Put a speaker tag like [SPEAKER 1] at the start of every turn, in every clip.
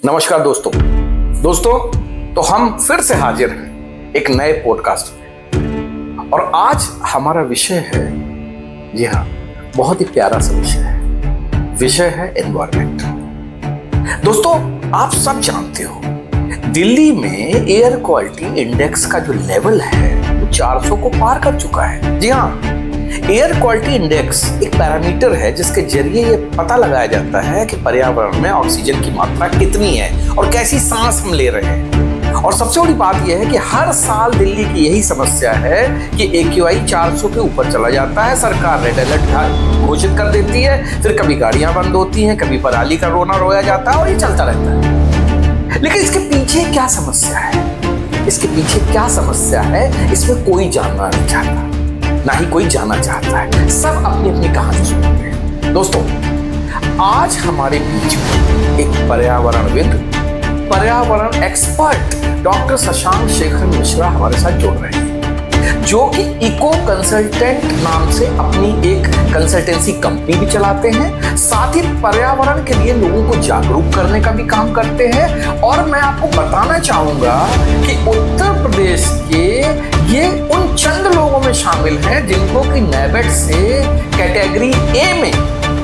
[SPEAKER 1] नमस्कार दोस्तों तो हम फिर से हाजिर हैं एक नए पॉडकास्ट में। और आज हमारा विषय है, जी हाँ, बहुत ही प्यारा सा विषय है एनवायरमेंट। दोस्तों, आप सब जानते हो दिल्ली में एयर क्वालिटी इंडेक्स का जो लेवल है वो 400 को पार कर चुका है। जी हाँ, एयर क्वालिटी इंडेक्स एक पैरामीटर है जिसके जरिए ये पता लगाया जाता है कि पर्यावरण में ऑक्सीजन की मात्रा कितनी है और कैसी सांस हम ले रहे हैं। और सबसे बड़ी बात यह है कि हर साल दिल्ली की यही समस्या है कि AQI 400 के ऊपर चला जाता है। सरकार रेड अलर्ट घोषित कर देती है, फिर कभी गाड़ियां बंद होती हैं, कभी पराली का रोना रोया जाता है और ये चलता रहता है। लेकिन इसके पीछे क्या समस्या है, इसमें कोई जानना नहीं चाहता, ना ही कोई जाना चाहता है। सब अपनी अपनी कहानी सुनाते हैं। दोस्तों, आज हमारे बीच में एक पर्यावरण एक्सपर्ट डॉक्टर शशांक शेखर मिश्रा हमारे साथ जुड़ रहे हैं, जो कि इको कंसल्टेंट नाम से अपनी एक कंसल्टेंसी कंपनी भी चलाते हैं। साथ ही पर्यावरण के लिए लोगों को जागरूक करने का भी काम करते हैं। और मैं आपको बताना चाहूंगा कि उत्तर प्रदेश के ये उन चंद लोगों में शामिल हैं जिनको कि NABERD से कैटेगरी A में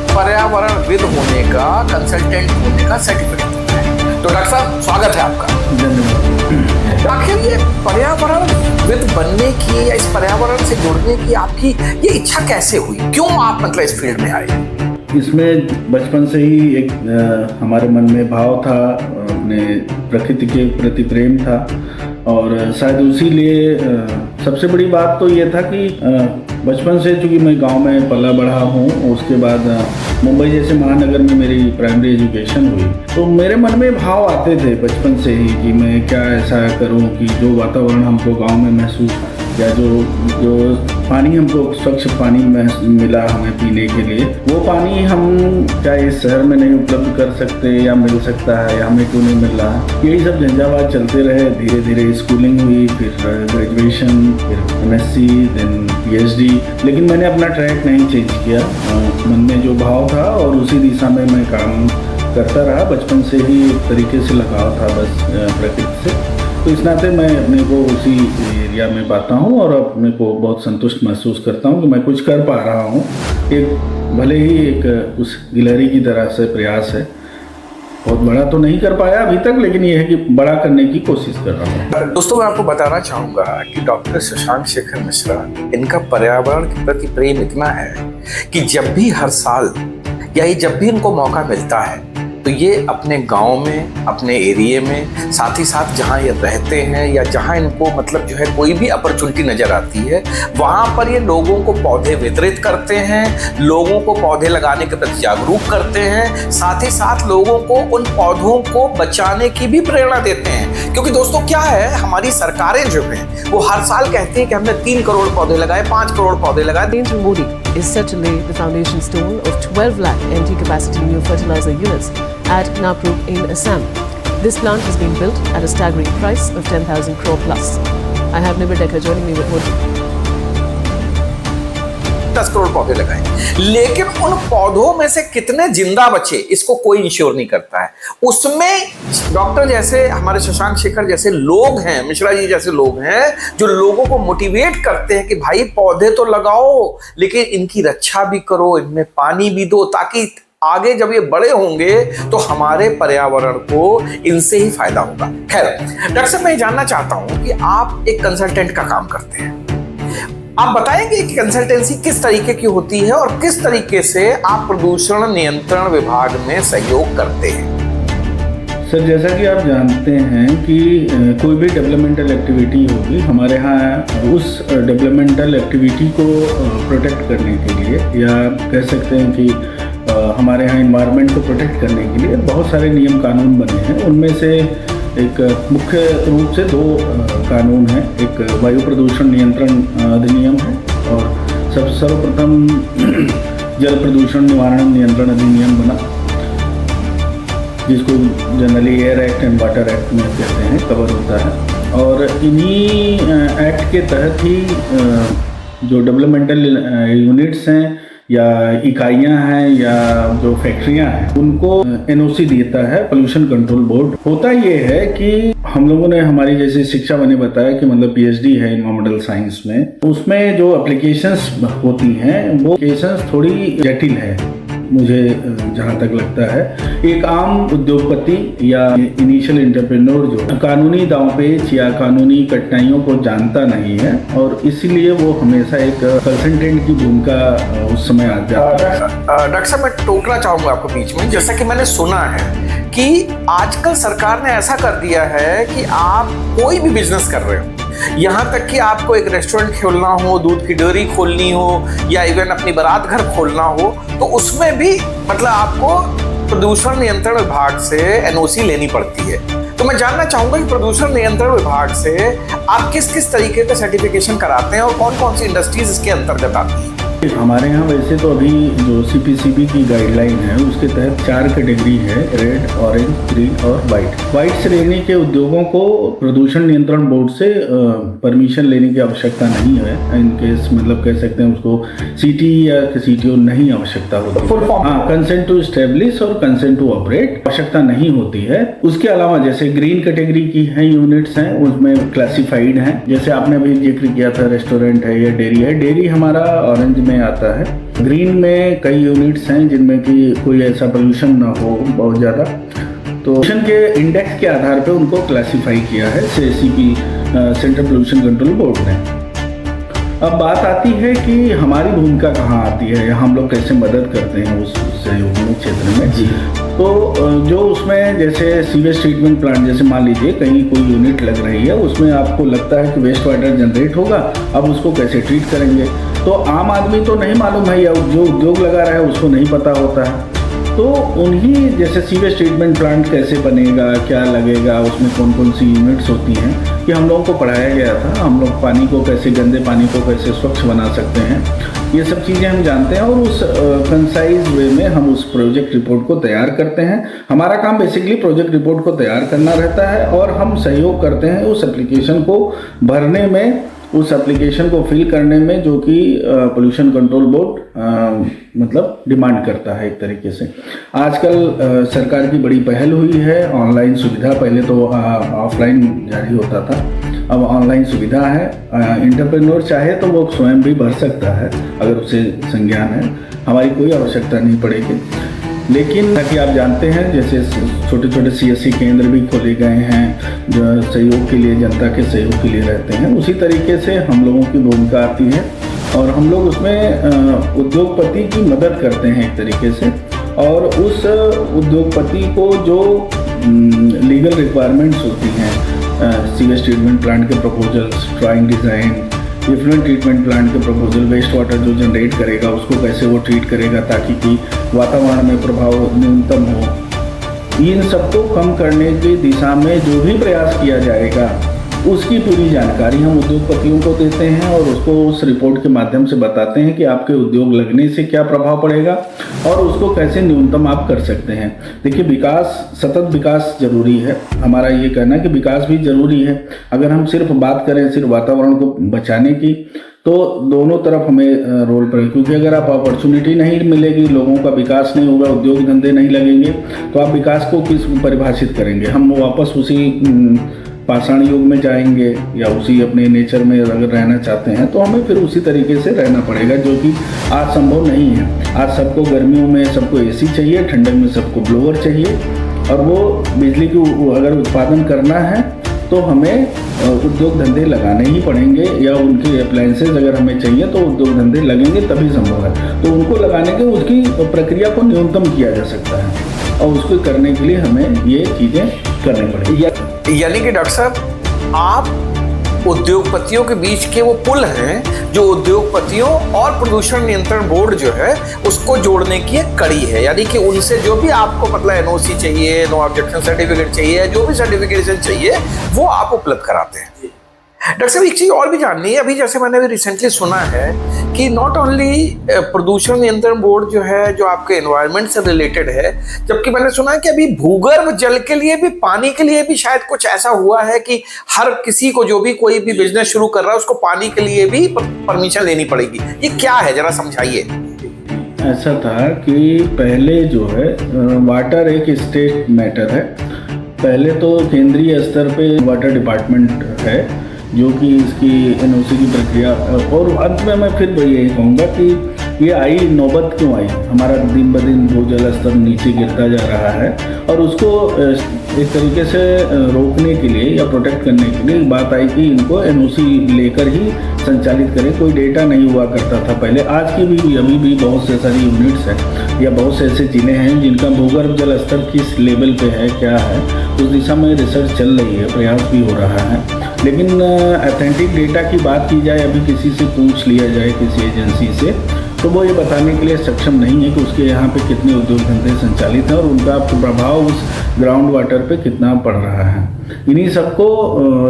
[SPEAKER 1] पर्यावरणविद होने का, कंसल्टेंट होने का सर्टिफिकेट मिला है। तो डॉक्टर साहब, स्वागत है आपका। आखिर ये पर्यावरणविद बनने की या इस पर्यावरण से जुड़ने की आपकी ये इच्छा कैसे हुई? क्यों आप मतलब इस फील्ड में आए?
[SPEAKER 2] इसमें बचपन से ही एक हमारे मन में भाव था, अपने प्रकृति के प्रति प्रेम था। और शायद उसी लिए सबसे बड़ी बात तो ये था कि बचपन से, चूँकि मैं गांव में पला बढ़ा हूँ, उसके बाद मुंबई जैसे महानगर में मेरी प्राइमरी एजुकेशन हुई, तो मेरे मन में भाव आते थे बचपन से ही कि मैं क्या ऐसा करूँ कि जो वातावरण हमको गांव में महसूस, या जो पानी हमको स्वच्छ पानी मिला हमें पीने के लिए, वो पानी हम क्या इस शहर में नहीं उपलब्ध कर सकते, या मिल सकता है, या हमें क्यों नहीं मिल रहा है। यही सब झंझावात चलते रहे। धीरे धीरे स्कूलिंग हुई, फिर ग्रेजुएशन, फिर MSc, देन PhD। लेकिन मैंने अपना ट्रैक नहीं चेंज किया। मन में जो भाव था और उसी दिशा में मैं काम करता रहा। बचपन से ही एक तरीके से लगाव था बस प्रकृति से। तो इस नाते मैं अपने को उसी एरिया में पाता हूँ और अपने को बहुत संतुष्ट महसूस करता हूँ कि मैं कुछ कर पा रहा हूँ। एक भले ही एक उस गिलहरी की तरह से प्रयास है। बहुत बड़ा तो नहीं कर पाया अभी तक, लेकिन यह है कि बड़ा करने की कोशिश कर रहा हूँ।
[SPEAKER 1] दोस्तों, मैं आपको बताना चाहूँगा कि डॉक्टर शशांक शेखर मिश्रा, इनका पर्यावरण के प्रति प्रेम इतना है कि जब भी हर साल या ये जब भी इनको मौका मिलता है तो ये अपने गांव में, अपने एरिया में, साथ ही साथ जहां ये रहते हैं या जहां इनको मतलब जो है कोई भी अपॉर्चुनिटी नजर आती है, वहां पर ये लोगों को पौधे वितरित करते हैं, लोगों को पौधे लगाने के प्रति जागरूक करते हैं। साथ ही साथ लोगों को उन पौधों को बचाने की भी प्रेरणा देते हैं। क्योंकि दोस्तों, क्या है, हमारी सरकारें जो हैं वो हर साल कहती है कि हमने 3 करोड़ पौधे लगाए, 5 करोड़ पौधे लगाए।
[SPEAKER 3] Narendra Modi is set to lay the foundation stone of 12 lakh empty capacity new fertilizer units at Napruk in Assam. This plant has been built at a staggering price of 10,000 crore plus. I have Nibir Decker joining me with Modi.
[SPEAKER 1] 10 crore पौधे लगाए, लेकिन उन पौधों में से कितने जिंदा बचे इसको कोई इंश्योर नहीं करता है। उसमें डॉक्टर जैसे हमारे शशांक शेखर जैसे लोग हैं, मिश्रा जी जैसे लोग हैं, जो लोगों को मोटिवेट करते हैं कि भाई पौधे तो लगाओ, लेकिन इनकी रक्षा भी करो, इनमें पानी भी दो, ताकि आगे जब ये बड़े होंगे तो हमारे पर्यावरण को इनसे ही फायदा होगा। खैर डॉक्टर साहब, मैं जानना चाहता हूं कि आप एक कंसल्टेंट का काम करते हैं। आप बताएंगे कि कंसल्टेंसी किस तरीके की होती है और किस तरीके से आप प्रदूषण नियंत्रण विभाग में सहयोग करते हैं?
[SPEAKER 2] सर, जैसा कि आप जानते हैं कि कोई भी डेवलपमेंटल एक्टिविटी होगी हमारे यहाँ, उस डेवलपमेंटल एक्टिविटी को प्रोटेक्ट करने के लिए, या कह सकते हैं कि हमारे यहाँ इन्वायरमेंट को प्रोटेक्ट करने के लिए बहुत सारे नियम कानून बने हैं। उनमें से एक मुख्य रूप से 2 कानून हैं। एक वायु प्रदूषण नियंत्रण अधिनियम है और सर्वप्रथम जल प्रदूषण निवारण नियंत्रण अधिनियम बना, जिसको generally air act and water act में कहते हैं, कवर होता है। और इन्हीं एक्ट के तहत ही जो डेवलपमेंटल यूनिट्स हैं या इकाइयां हैं या जो फैक्ट्रियां हैं उनको एनओसी देता है पोल्यूशन कंट्रोल बोर्ड। होता ये है कि हम लोगों ने हमारी जैसे शिक्षा मैंने बताया कि मतलब पीएचडी है एनवायरमेंटल साइंस में, उसमें जो एप्लीकेशंस होती हैं वो एप्लीकेशंस थोड़ी जटिल है मुझे जहाँ तक लगता है। एक आम उद्योगपति या इनिशियल एंटरप्रेन्योर जो कानूनी दांवपेच या कानूनी कठिनाइयों को जानता नहीं है और इसीलिए वो हमेशा एक कंसल्टेंट की भूमिका उस समय आ जाता है।
[SPEAKER 1] डॉक्टर साहब मैं टोकना चाहूंगा आपको बीच में, जैसा कि मैंने सुना है कि आजकल सरकार ने ऐसा कर दिया है कि आप कोई भी बिजनेस कर रहे हो, यहाँ तक कि आपको एक रेस्टोरेंट खोलना हो, दूध की डेयरी खोलनी हो या इवन अपनी बारात घर खोलना हो, तो उसमें भी मतलब आपको प्रदूषण नियंत्रण विभाग से एनओसी लेनी पड़ती है। तो मैं जानना चाहूंगा कि प्रदूषण नियंत्रण विभाग से आप किस किस तरीके का सर्टिफिकेशन कराते हैं और कौन कौन सी इंडस्ट्रीज इसके अंतर्गत आती हैं?
[SPEAKER 2] हमारे यहाँ वैसे तो अभी जो सीपीसीबी की गाइडलाइन है उसके तहत 4 कैटेगरी है, रेड, ऑरेंज, ग्रीन और वाइट श्रेणी के उद्योगों को प्रदूषण नियंत्रण बोर्ड से परमिशन लेने की आवश्यकता नहीं है। इनकेस मतलब कह सकते हैं उसको सीटी या सीटीओ नहीं आवश्यकता होती है। हाँ, कंसेंट टू एस्टेब्लिश और कंसेंट टू ऑपरेट आवश्यकता नहीं होती है। उसके अलावा जैसे ग्रीन कैटेगरी की है यूनिट्स हैं उसमें क्लासिफाइड हैं, जैसे आपने अभी जिक्र किया था रेस्टोरेंट है या डेयरी है। डेयरी हमारा ऑरेंज में आता है। ग्रीन में कई यूनिट्स हैं जिनमें कि कोई ऐसा पोल्यूशन ना हो बहुत ज़्यादा, तो पोल्यूशन के इंडेक्स के आधार पे उनको क्लासिफाई किया है CP central pollution control board ने। अब बात आती है कि हमारी भूमिका कहाँ आती है या हम लोग कैसे मदद करते हैं उस सहयोगी क्षेत्र में। जी तो जो उसमें जैसे सीवेज ट्रीटमेंट प्लांट, जैसे मान लीजिए कहीं कोई यूनिट लग रही है, उसमें आपको लगता है कि वेस्ट वाटर जनरेट होगा, अब उसको कैसे ट्रीट करेंगे, तो आम आदमी तो नहीं मालूम है या जो उद्योग लगा रहा है उसको नहीं पता होता है। तो उन्हीं जैसे सीवेज ट्रीटमेंट प्लांट कैसे बनेगा, क्या लगेगा, उसमें कौन कौन सी यूनिट्स होती हैं, ये हम लोगों को पढ़ाया गया था। हम लोग पानी को कैसे, गंदे पानी को कैसे स्वच्छ बना सकते हैं, ये सब चीज़ें हम जानते हैं और उस कंसाइज वे में हम उस प्रोजेक्ट रिपोर्ट को तैयार करते हैं। हमारा काम बेसिकली प्रोजेक्ट रिपोर्ट को तैयार करना रहता है और हम सहयोग करते हैं उस एप्लीकेशन को भरने में, उस एप्लीकेशन को फिल करने में जो कि पोल्यूशन कंट्रोल बोर्ड मतलब डिमांड करता है एक तरीके से। आजकल सरकार की बड़ी पहल हुई है, ऑनलाइन सुविधा, पहले तो ऑफलाइन जारी होता था, अब ऑनलाइन सुविधा है। एंटरप्रेन्योर चाहे तो वो स्वयं भी भर सकता है अगर उसे संज्ञान है, हमारी कोई आवश्यकता नहीं पड़ेगी। लेकिन ताकि आप जानते हैं जैसे छोटे छोटे सीएससी केंद्र भी खोले गए हैं जो सहयोग के लिए, जनता के सहयोग के लिए रहते हैं, उसी तरीके से हम लोगों की भूमिका आती है और हम लोग उसमें उद्योगपति की मदद करते हैं एक तरीके से। और उस उद्योगपति को जो लीगल रिक्वायरमेंट्स होती हैं, सीवेज ट्रीटमेंट प्लांट के proposals, drawing design, effluent treatment plant के प्रपोजल, वेस्ट वाटर जो जनरेट करेगा उसको कैसे वो ट्रीट करेगा ताकि कि वातावरण में प्रभाव न्यूनतम हो, इन सबको कम करने की दिशा में जो भी प्रयास किया जाएगा उसकी पूरी जानकारी हम उद्योगपतियों को देते हैं और उसको उस रिपोर्ट के माध्यम से बताते हैं कि आपके उद्योग लगने से क्या प्रभाव पड़ेगा और उसको कैसे न्यूनतम आप कर सकते हैं। देखिए विकास, सतत विकास जरूरी है, हमारा ये कहना है कि विकास भी जरूरी है। अगर हम सिर्फ बात करें सिर्फ वातावरण को बचाने की तो दोनों तरफ हमें रोल पर, क्योंकि अगर आप अपॉर्चुनिटी नहीं मिलेगी, लोगों का विकास नहीं होगा, उद्योग धंधे नहीं लगेंगे, तो आप विकास को किस परिभाषित करेंगे। हम वापस उसी पाषाण युग में जाएंगे या उसी अपने नेचर में अगर रहना चाहते हैं तो हमें फिर उसी तरीके से रहना पड़ेगा, जो कि आज संभव नहीं है। आज सबको गर्मियों में सबको एसी चाहिए, ठंडक में सबको ब्लोअर चाहिए, और वो बिजली की अगर उत्पादन करना है तो हमें उद्योग धंधे लगाने ही पड़ेंगे, या उनके अप्लायंसेज अगर हमें चाहिए तो उद्योग धंधे लगेंगे तभी संभव है। तो उनको लगाने के उसकी प्रक्रिया को न्यूनतम किया जा सकता है और उसको करने के लिए हमें ये चीज़ें करनी पड़ेगी।
[SPEAKER 1] यानी कि डॉक्टर साहब आप उद्योगपतियों के बीच के वो पुल हैं जो उद्योगपतियों और प्रदूषण नियंत्रण बोर्ड जो है उसको जोड़ने की एक कड़ी है। यानी कि उनसे जो भी आपको मतलब एनओसी चाहिए, नो ऑब्जेक्शन सर्टिफिकेट चाहिए, जो भी सर्टिफिकेशन चाहिए वो आप उपलब्ध कराते हैं। डॉक्टर साहब एक चीज़ और भी जाननी है, अभी जैसे मैंने अभी रिसेंटली सुना है कि नॉट ओनली प्रदूषण नियंत्रण बोर्ड जो है जो आपके एनवायरनमेंट से रिलेटेड है, जबकि मैंने सुना है कि अभी भूगर्भ जल के लिए भी, पानी के लिए भी शायद कुछ ऐसा हुआ है कि हर किसी को जो भी कोई भी बिजनेस शुरू कर रहा है उसको पानी के लिए भी परमिशन लेनी पड़ेगी। ये क्या है, जरा समझाइए।
[SPEAKER 2] ऐसा था कि पहले जो है वाटर एक स्टेट मैटर है। पहले तो केंद्रीय स्तर पे वाटर डिपार्टमेंट है जो कि इसकी एनओसी की प्रक्रिया, और अंत में मैं फिर वही यही कहूँगा कि ये आई नौबत क्यों आई। हमारा दिन ब दिन वो जल स्तर नीचे गिरता जा रहा है और उसको एक तरीके से रोकने के लिए या प्रोटेक्ट करने के लिए बात आई कि इनको एनओसी लेकर ही संचालित करें। कोई डेटा नहीं हुआ करता था पहले। आज की भी अभी भी बहुत से सारी यूनिट्स हैं या बहुत से ऐसे ज़िले हैं जिनका भूगर्भ जल स्तर किस लेवल पे है, क्या है, उस दिशा में रिसर्च चल रही है, प्रयास भी हो रहा है। लेकिन ऑथेंटिक डेटा की बात की जाए, अभी किसी से पूछ लिया जाए किसी एजेंसी से, तो वो ये बताने के लिए सक्षम नहीं है कि उसके यहाँ पे कितने उद्योग धंधे संचालित हैं और उनका प्रभाव उस ग्राउंड वाटर पे कितना पड़ रहा है। इन्हीं सबको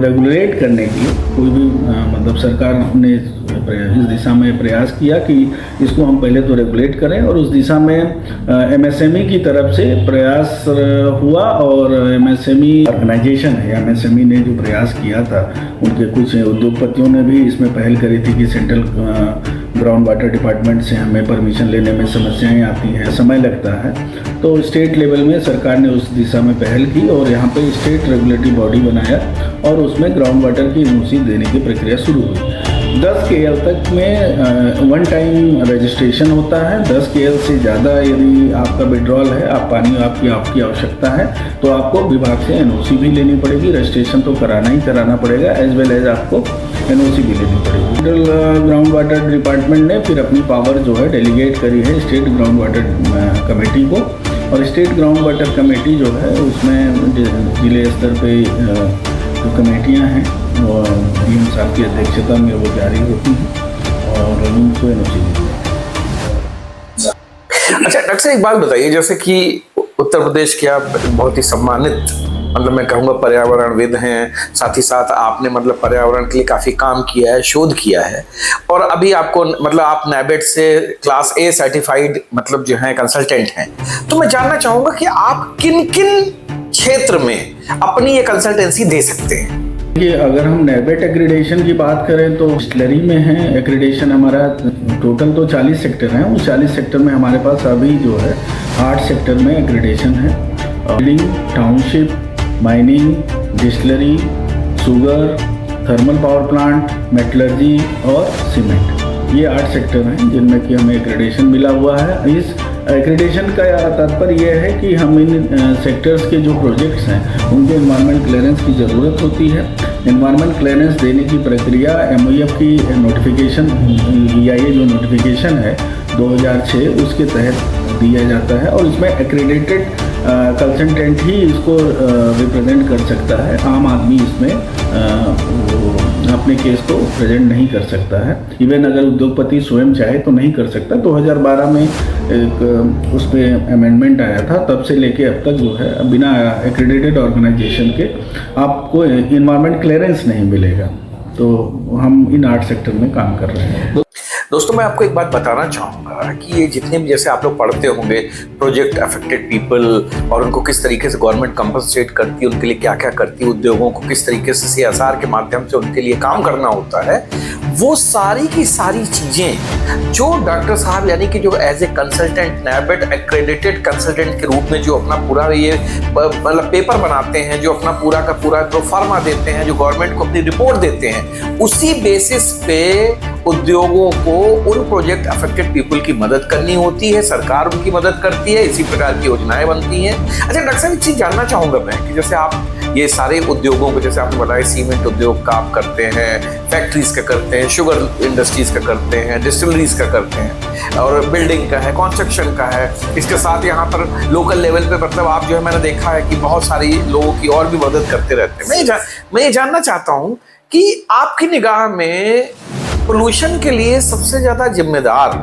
[SPEAKER 2] रेगुलेट करने के लिए कोई भी मतलब सरकार ने इस दिशा में प्रयास किया कि इसको हम पहले तो रेगुलेट करें, और उस दिशा में एमएसएमई की तरफ से प्रयास हुआ। और एमएसएमई ऑर्गेनाइजेशन है, एमएसएमई ने जो प्रयास किया था, उनके कुछ उद्योगपतियों ने भी इसमें पहल करी थी कि सेंट्रल ग्राउंड वाटर डिपार्टमेंट से हमें परमिशन लेने में समस्याएं आती हैं, समय लगता है। तो स्टेट लेवल में सरकार ने उस दिशा में पहल की और यहाँ पे स्टेट रेगुलेटरी बॉडी बनाया और उसमें ग्राउंड वाटर की एनओसी देने की प्रक्रिया शुरू हुई। 10 KL तक में वन टाइम रजिस्ट्रेशन होता है। 10 KL से ज़्यादा यदि आपका विड्रॉल है, आप पानी आपकी आवश्यकता है, तो आपको विभाग से एनओसी भी लेनी पड़ेगी। रजिस्ट्रेशन तो कराना पड़ेगा, एज वेल एज आपको एनओसी भी लेनी पड़ेगी। सेंट्रल ग्राउंड वाटर डिपार्टमेंट ने फिर अपनी पावर जो है डेलीगेट करी है स्टेट ग्राउंड वाटर कमेटी को, और स्टेट ग्राउंड वाटर कमेटी जो है उसमें जिले स्तर पे जो कमेटियाँ हैं वो डीएम साहब की अध्यक्षता में वो जारी होती हैं और उनको एनओसी दी है।
[SPEAKER 1] अच्छा डॉक्टर साहब, एक बात बताइए, जैसे कि उत्तर प्रदेश के आप बहुत ही सम्मानित, मतलब मैं कहूँगा पर्यावरणविद हैं, साथ ही साथ आपने मतलब पर्यावरण के लिए काफ़ी काम किया है, शोध किया है, और अभी आपको मतलब आप नैबेड से क्लास A सर्टिफाइड मतलब जो है कंसल्टेंट हैं। तो मैं जानना चाहूँगा कि आप किन किन क्षेत्र में अपनी ये कंसल्टेंसी दे सकते हैं?
[SPEAKER 2] कि अगर हम नैबेट एक्रीडेशन की बात करें तो डिस्टिलरी में है एक्रीडेशन हमारा। टोटल तो 40 सेक्टर हैं, उस 40 सेक्टर में हमारे पास अभी जो है 8 सेक्टर में एक्रीडेशन है। Building, township, mining, distillery, sugar, thermal power plant, metallurgy और सीमेंट, ये 8 सेक्टर हैं जिनमें कि हमें एक्रीडेशन मिला हुआ है। इस एक्रीडेशन का तात्पर्य यह है कि हम इन सेक्टर्स के जो प्रोजेक्ट्स हैं उनको एनवायरनमेंट क्लियरेंस की ज़रूरत होती है। एनवायरनमेंट क्लियरेंस देने की प्रक्रिया MOEF की नोटिफिकेशन या ये जो नोटिफिकेशन है 2006 उसके तहत दिया जाता है, और इसमें एक्रीडेटेड कंसल्टेंट ही इसको रिप्रेजेंट कर सकता है। आम आदमी इसमें अपने केस को प्रेजेंट नहीं कर सकता है। इवन अगर उद्योगपति स्वयं चाहे तो नहीं कर सकता। 2012 में एक उस पर अमेंडमेंट आया था, तब से लेके अब तक जो है बिना एक्रेडिटेड ऑर्गेनाइजेशन के आपको इन्वायरमेंट क्लियरेंस नहीं मिलेगा। तो हम इन 8 सेक्टर में काम कर रहे हैं।
[SPEAKER 1] दोस्तों मैं आपको एक बात बताना चाहूँगा कि ये जितने भी जैसे आप लोग पढ़ते होंगे प्रोजेक्ट अफेक्टेड पीपल और उनको किस तरीके से गवर्नमेंट कंपनसेट करती है, उनके लिए क्या क्या करती है, उद्योगों को किस तरीके से CSR के माध्यम से उनके लिए काम करना होता है, वो सारी की सारी चीज़ें जो डॉक्टर साहब यानी कि जो as a consultant NABET accredited consultant के रूप में जो अपना पूरा ये मतलब पेपर बनाते हैं, जो अपना पूरा का पूरा प्रोफार्मा देते हैं, जो गवर्नमेंट को अपनी रिपोर्ट देते हैं, उसी बेसिस पे उद्योगों को उन प्रोजेक्ट अफेक्टेड पीपल की मदद करनी होती है, सरकार उनकी मदद करती है, इसी प्रकार की योजनाएं बनती हैं। अच्छा डॉक्टर साहब, एक चीज़ जानना चाहूँगा मैं कि जैसे आप ये सारे उद्योगों को, जैसे आपने बताया सीमेंट उद्योग का आप करते हैं, फैक्ट्रीज का करते हैं, शुगर इंडस्ट्रीज का करते हैं, डिस्टिलरीज का करते हैं, और बिल्डिंग का है, कंस्ट्रक्शन का है, इसके साथ यहाँ पर लोकल लेवल पे मतलब आप जो है मैंने देखा है कि बहुत सारी लोगों की और भी मदद करते रहते हैं। मैं ये जानना चाहता हूँ कि आपकी निगाह में पोल्यूशन के लिए सबसे ज्यादा जिम्मेदार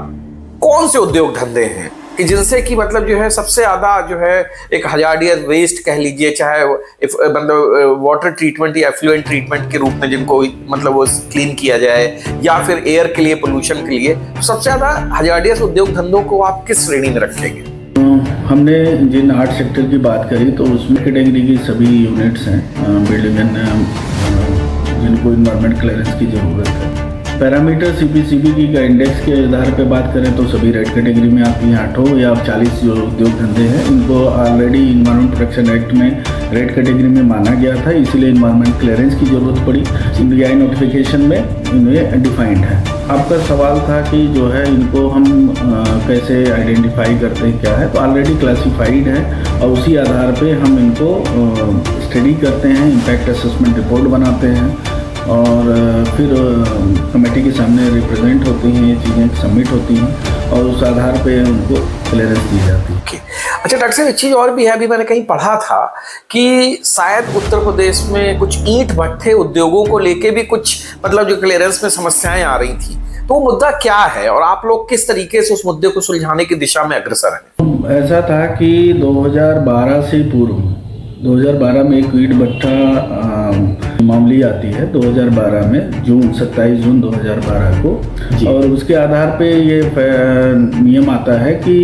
[SPEAKER 1] कौन से उद्योग धंधे हैं कि जिनसे कि मतलब जो है सबसे ज्यादा जो है एक हजार्डियस वेस्ट कह लीजिए, चाहे मतलब वाटर ट्रीटमेंट या एफ्लुएंट ट्रीटमेंट के रूप में जिनको मतलब वो क्लीन किया जाए, या फिर एयर के लिए, पोल्यूशन के लिए, सबसे ज्यादा हजार्डियस उद्योग धंधों को आप किस श्रेणी में रखेंगे?
[SPEAKER 2] हमने जिन 8 सेक्टर की बात करी तो उसमें कैटेगरी की सभी यूनिट्स हैं, बिल्डिंग जिनको इन्वायरमेंट क्लियरेंस की ज़रूरत है, पैरामीटर सीपीसीबी की इंडेक्स के आधार पे बात करें तो सभी रेड कैटेगरी में आती हैं। 8 या 40 जो उद्योग धंधे हैं इनको ऑलरेडी इन्वायरमेंट प्रोटेक्शन एक्ट में रेड कैटेगरी में माना गया था, इसीलिए इन्वायरमेंट क्लियरेंस की ज़रूरत पड़ी। इंडियाई नोटिफिकेशन में इन्हें डिफाइंड है। आपका सवाल था कि जो है इनको हम कैसे आइडेंटिफाई करते हैं, क्या है, तो ऑलरेडी क्लासिफाइड है और उसी आधार पे हम इनको स्टडी करते हैं, इम्पैक्ट असेसमेंट रिपोर्ट बनाते हैं और फिर कमेटी के सामने रिप्रेजेंट होती हैं, ये चीज़ें सबमिट होती हैं और उस आधार पे उनको क्लियरेंस दी जाती है।
[SPEAKER 1] अच्छा डॉक्टर साहब, एक चीज़ और भी है, अभी मैंने कहीं पढ़ा था कि शायद उत्तर प्रदेश में कुछ ईंट भट्ठे उद्योगों को लेके भी कुछ मतलब जो क्लियरेंस में समस्याएं आ रही थी, तो वो मुद्दा क्या है और आप लोग किस तरीके से उस मुद्दे को सुलझाने की दिशा में अग्रसर हैं?
[SPEAKER 2] ऐसा था कि 2012 से पूर्व 2012 में एक ईंट भट्ठा मामले आती है 2012 में 27 जून 2012 को, और उसके आधार पे ये नियम आता है कि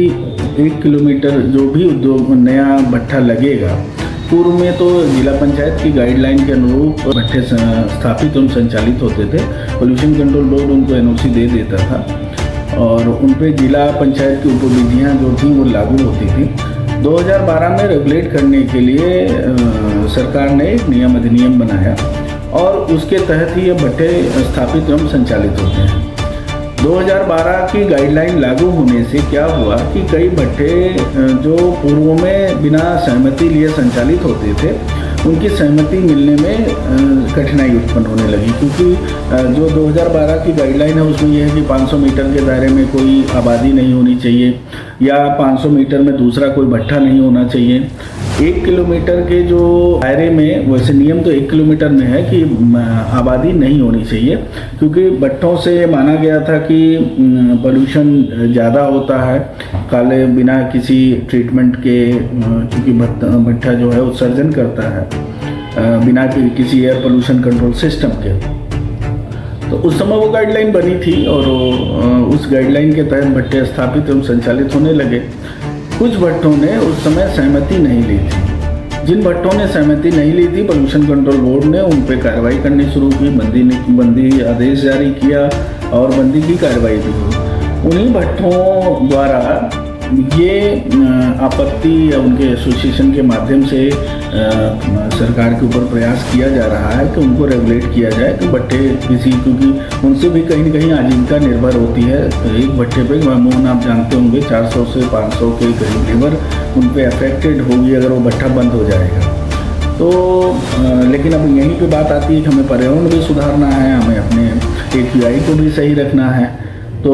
[SPEAKER 2] 1 किलोमीटर जो भी उद्योग नया भट्ठा लगेगा, पूर्व में तो जिला पंचायत की गाइडलाइन के अनुरूप भट्ठे स्थापित एवं संचालित होते थे। पोल्यूशन कंट्रोल बोर्ड उनको एनओसी दे देता था और उन पे जिला पंचायत की उपविधियाँ जो थी वो लागू होती थी। 2012 में रेगुलेट करने के लिए सरकार ने एक नियम अधिनियम बनाया और उसके तहत ही ये भट्ठे स्थापित एवं संचालित होते हैं। 2012 की गाइडलाइन लागू होने से क्या हुआ कि कई भट्ठे जो पूर्व में बिना सहमति लिए संचालित होते थे, उनकी सहमति मिलने में कठिनाई उत्पन्न होने लगी, क्योंकि जो 2012 की गाइडलाइन है उसमें यह है कि 500 मीटर के दायरे में कोई आबादी नहीं होनी चाहिए या 500 मीटर में दूसरा कोई भट्ठा नहीं होना चाहिए। 1 किलोमीटर के जो दायरे में, वैसे नियम तो 1 किलोमीटर में है कि आबादी नहीं होनी चाहिए, क्योंकि भट्ठों से माना गया था कि पोल्यूशन ज़्यादा होता है काले बिना किसी ट्रीटमेंट के, क्योंकि भट्ठा जो है उत्सर्जन करता है बिना किसी एयर पोल्यूशन कंट्रोल सिस्टम के। तो उस समय वो गाइडलाइन बनी थी और उस गाइडलाइन के तहत भट्टे स्थापित एवं संचालित होने लगे। कुछ भट्टों ने उस समय सहमति नहीं ली थी। जिन भट्टों ने सहमति नहीं ली थी, पोल्यूशन कंट्रोल बोर्ड ने उन पर कार्रवाई करनी शुरू की, बंदी आदेश जारी किया और बंदी की कार्रवाई भी हुई। उन्हीं भट्टों द्वारा ये आपत्ति या उनके एसोसिएशन के माध्यम से सरकार के ऊपर प्रयास किया जा रहा है कि उनको रेगुलेट किया जाए कि भट्टे किसी, क्योंकि उनसे भी कहीं न कहीं आजीविका निर्भर होती है। एक भट्टे पे मामून आप जानते होंगे 400 से 500 के करीब लेबर उन पर अफेक्टेड होगी अगर वो भट्ठा बंद हो जाएगा। तो लेकिन अब यहीं पे बात आती है कि हमें पर्यावरण भी सुधारना है, हमें अपने AQI को भी सही रखना है। तो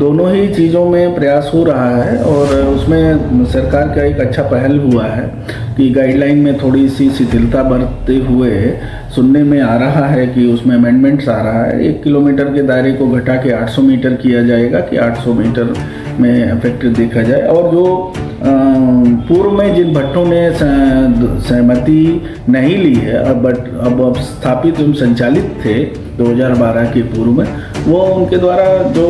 [SPEAKER 2] दोनों ही चीज़ों में प्रयास हो रहा है और उसमें सरकार का एक अच्छा पहल हुआ है कि गाइडलाइन में थोड़ी सी शिथिलता बरतते हुए सुनने में आ रहा है कि उसमें अमेंडमेंट्स आ रहा है। 1 किलोमीटर के दायरे को घटा के 800 मीटर किया जाएगा कि 800 मीटर में अफेक्टेड देखा जाए। और जो पूर्व में जिन भट्टों ने सहमति नहीं ली है अब स्थापित एवं संचालित थे 2012 के पूर्व में, वो उनके द्वारा जो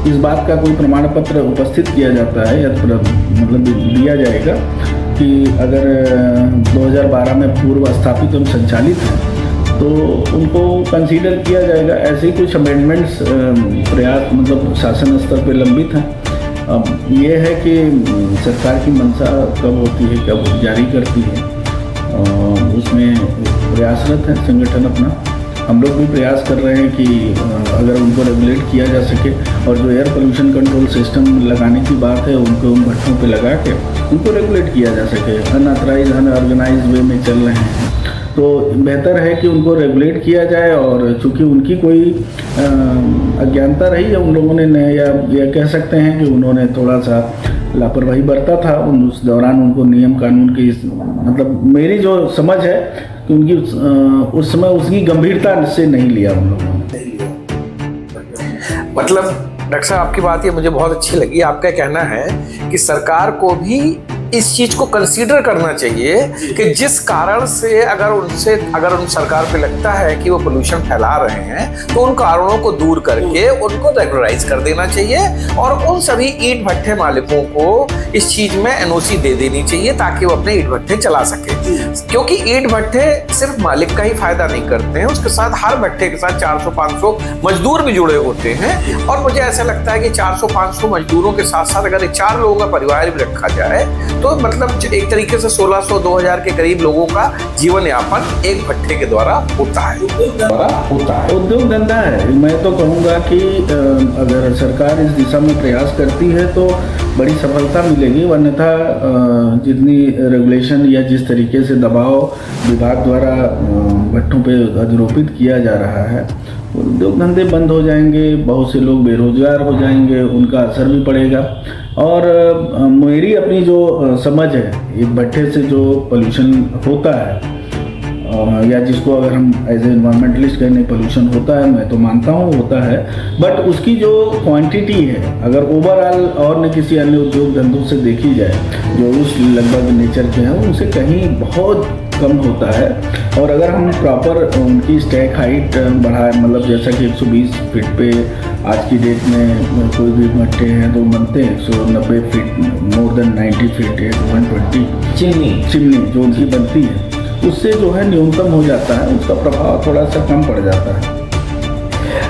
[SPEAKER 2] इस बात का कोई प्रमाण पत्र उपस्थित किया जाता है या मतलब दिया जाएगा कि अगर 2012 में पूर्व स्थापित एवं संचालित है तो उनको कंसीडर किया जाएगा। ऐसे ही कुछ अमेंडमेंट्स प्रयास मतलब शासन स्तर पर लंबित हैं। अब ये है कि सरकार की मंशा कब होती है, कब जारी करती है, और उसमें प्रयासरत है संगठन अपना। हम लोग भी प्रयास कर रहे हैं कि अगर उनको रेगुलेट किया जा सके और जो एयर पोल्यूशन कंट्रोल सिस्टम लगाने की बात है उनको उन भट्टों पे लगा के उनको रेगुलेट किया जा सके। अनऑथराइज अनऑर्गेनाइज वे में चल रहे हैं तो बेहतर है कि उनको रेगुलेट किया जाए। और चूँकि उनकी कोई अज्ञानता रही है उन लोगों ने, या कह सकते हैं कि उन्होंने थोड़ा सा लापरवाही बरता था उस दौरान, उनको नियम कानून की मतलब मेरी जो समझ है कि उनकी उस समय उसकी गंभीरता से नहीं लिया उन लोगों ने।
[SPEAKER 1] मतलब डॉक्टर साहब आपकी बात ये मुझे बहुत अच्छी लगी। आपका कहना है कि सरकार को भी इस चीज को कंसीडर करना चाहिए कि जिस कारण से अगर उन सरकार पे लगता है कि वो पोल्यूशन फैला रहे हैं तो उन कारणों को दूर करके उनको रेगुलराइज कर देना चाहिए और उन सभी ईंट भट्ठे मालिकों को इस चीज में एनओसी दे देनी चाहिए ताकि वो अपने ईंट भट्ठे चला सके। क्योंकि ईंट भट्ठे सिर्फ मालिक का ही फायदा नहीं करते हैं, उसके साथ हर भट्ठे के साथ 400-500 मजदूर भी जुड़े होते हैं। और मुझे ऐसा लगता है कि 400-500 मजदूरों के साथ साथ अगर 4 लोगों का परिवार भी रखा जाए तो मतलब एक तरीके से 1600-2000 के करीब लोगों का जीवन यापन एक भट्ठे के द्वारा होता है।
[SPEAKER 2] उद्योग धंधा है। मैं तो कहूँगा कि अगर सरकार इस दिशा में प्रयास करती है तो बड़ी सफलता मिलेगी, अन्यथा जितनी रेगुलेशन या जिस तरीके से दबाव विभाग द्वारा भट्टों पे आरोपित किया जा रहा है, उद्योग धंधे बंद हो जाएंगे, बहुत से लोग बेरोजगार हो जाएंगे, उनका असर भी पड़ेगा। और मेरी अपनी जो समझ है, एक भट्ठे से जो पोल्यूशन होता है या जिसको अगर हम एज ए एनवायरमेंटलिस्ट कहने पोल्यूशन होता है, मैं तो मानता हूँ होता है, बट उसकी जो क्वांटिटी है अगर ओवरऑल और न किसी अन्य उद्योग धंधों से देखी जाए जो उस लगभग नेचर के हैं उनसे कहीं बहुत कम होता है। और अगर हम प्रॉपर उनकी स्टैक हाइट बढ़ाए, मतलब जैसा कि 120 फीट पे आज की डेट में कोई भी भट्टे हैं तो बनते हैं 190 फीट, मोर देन 90 फीट है 120 चिमनी जो उनकी बनती है, उससे जो है न्यूनतम हो जाता है, उसका प्रभाव थोड़ा सा कम पड़ जाता है।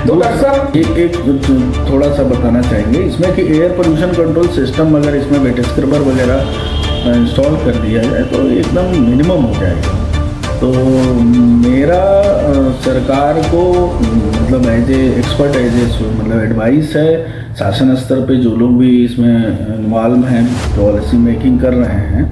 [SPEAKER 2] तो डॉक्टर साहब एक थोड़ा सा बताना चाहेंगे इसमें कि एयर पोल्यूशन कंट्रोल सिस्टम अगर इसमें वेट स्क्रबर वगैरह इंस्टॉल कर दिया जाए तो एकदम मिनिमम हो जाएगा। तो मेरा सरकार को मतलब एज ए एक्सपर्ट मतलब एडवाइस है, शासन स्तर पे जो लोग भी इसमें इन्वॉल्व हैं, पॉलिसी मेकिंग कर रहे हैं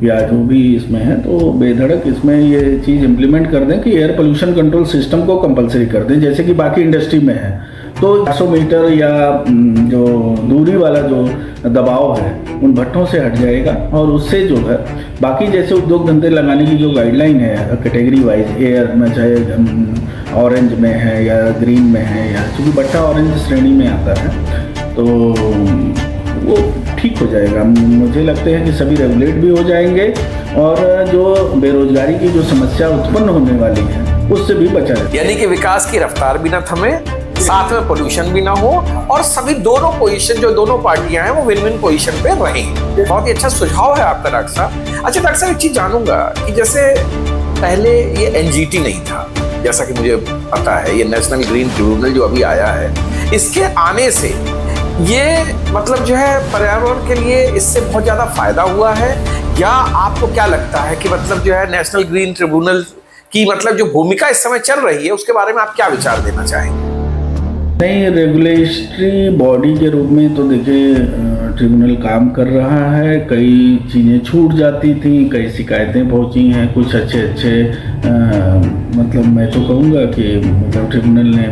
[SPEAKER 2] या जो भी इसमें है, तो बेधड़क इसमें ये चीज़ इम्प्लीमेंट कर दें कि एयर पोल्यूशन कंट्रोल सिस्टम को कंपलसरी कर दें, जैसे कि बाकी इंडस्ट्री में है। तो 400 मीटर या जो दूरी वाला जो दबाव है उन भट्टों से हट जाएगा और उससे जो है बाकी जैसे उद्योग धंधे लगाने की जो गाइडलाइन है कैटेगरी वाइज, एयर में चाहे ऑरेंज में है या ग्रीन में है, या चूँकि भट्टा ऑरेंज श्रेणी में आता है तो वो ठीक हो जाएगा। मुझे लगता है कि सभी रेगुलेट भी हो जाएंगे और जो बेरोजगारी की जो समस्या उत्पन्न होने वाली है उससे भी बचा जाए।
[SPEAKER 1] यानी कि विकास की रफ्तार भी ना थमे, साथ में पोल्यूशन भी ना हो और सभी दोनों पोजीशन जो दोनों पार्टियां हैं वो विन विन पोजीशन पे रहें। बहुत ही अच्छा सुझाव है आपका डॉक्टर साहब। अच्छा डॉक्टर साहब, एक चीज जानूंगा कि जैसे पहले ये एनजीटी नहीं था, जैसा कि मुझे पता है ये नेशनल ग्रीन ट्रिब्यूनल जो अभी आया है, इसके आने से ये मतलब जो है पर्यावरण के लिए इससे बहुत ज्यादा फायदा हुआ है, या आपको क्या लगता है कि मतलब जो है नेशनल ग्रीन ट्रिब्यूनल की मतलब जो भूमिका इस समय चल रही है उसके बारे में आप क्या विचार देना चाहेंगे?
[SPEAKER 2] नहीं, रेगुलेटरी बॉडी के रूप में तो देखिए ट्रिब्यूनल काम कर रहा है। कई चीज़ें छूट जाती थी, कई शिकायतें पहुंची हैं, कुछ अच्छे मतलब मैं तो कहूँगा कि मतलब ट्रिब्यूनल ने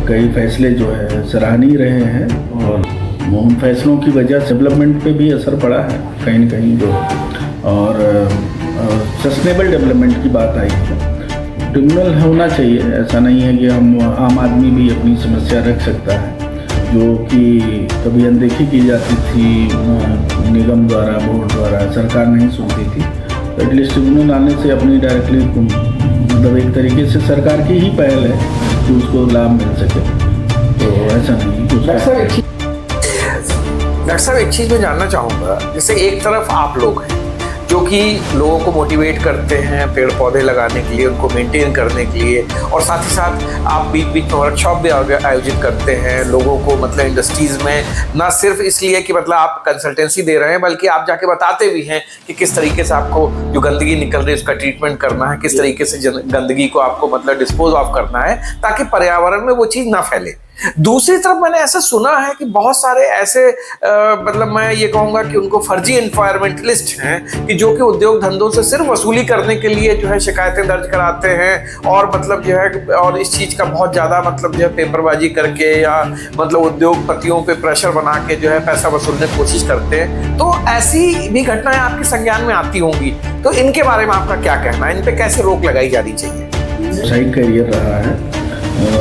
[SPEAKER 2] कई फैसले जो है सराहनीय रहे हैं और उन फैसलों की वजह से डेवलपमेंट पे भी असर पड़ा है कहीं न कहीं जो, और सस्टेनेबल डेवलपमेंट की बात आई है। ट्रिब्यूनल होना चाहिए, ऐसा नहीं है कि हम आम आदमी भी अपनी समस्या रख सकता है जो कि कभी अनदेखी की जाती थी निगम द्वारा, बोर्ड द्वारा, सरकार नहीं सुनती थी। तो एटलीस्ट ट्रिब्यूनल आने से अपनी डायरेक्टली मतलब एक तरीके से सरकार की ही पहल है कि उसको लाभ मिल सके, तो ऐसा नहीं।
[SPEAKER 1] डॉक्टर साहब एक चीज़ मैं जानना चाहूँगा, जैसे एक तरफ आप लोग हैं जो कि लोगों को मोटिवेट करते हैं पेड़ पौधे लगाने के लिए, उनको मेंटेन करने के लिए, और साथ ही साथ आप बीच बीच में वर्कशॉप भी आयोजित करते हैं लोगों को, मतलब इंडस्ट्रीज़ में, ना सिर्फ इसलिए कि मतलब आप कंसल्टेंसी दे रहे हैं बल्कि आप जाके बताते भी हैं कि किस तरीके से आपको जो गंदगी निकल रही है उसका ट्रीटमेंट करना है, किस तरीके से गंदगी को आपको मतलब डिस्पोज ऑफ करना है ताकि पर्यावरण में वो चीज़ ना फैले। दूसरी तरफ मैंने ऐसा सुना है कि बहुत सारे ऐसे मतलब मैं ये कहूँगा कि उनको फर्जी एनवायरमेंटलिस्ट हैं कि जो कि उद्योग धंधों से सिर्फ वसूली करने के लिए जो है शिकायतें दर्ज कराते हैं और मतलब जो है और इस चीज़ का बहुत ज़्यादा मतलब जो है पेपरबाजी करके या मतलब उद्योगपतियों पे प्रेशर बना के जो है पैसा वसूलने की कोशिश करते हैं। तो ऐसी भी घटनाएं आपके संज्ञान में आती होंगी, तो इनके बारे में आपका क्या कहना है? इन पे कैसे रोक लगाई जानी चाहिए?
[SPEAKER 2] सही करियर रहा है,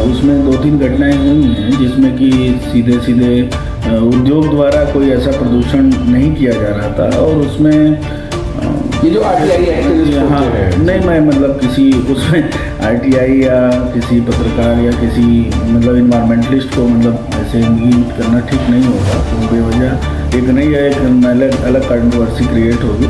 [SPEAKER 2] उसमें 2-3 घटनाएं हुई हैं जिसमें कि सीधे उद्योग द्वारा कोई ऐसा प्रदूषण नहीं किया जा रहा था। और उसमें
[SPEAKER 1] ये जो RTI एक्टिविस्ट
[SPEAKER 2] हाँ,
[SPEAKER 1] होते हैं,
[SPEAKER 2] नहीं मैं मतलब किसी उसमें RTI या किसी पत्रकार या किसी मतलब इन्वायरमेंटलिस्ट को मतलब ऐसे इंगित करना ठीक नहीं होगा, तो बेवजह एक नहीं है एक अलग कंट्रोवर्सी क्रिएट होगी।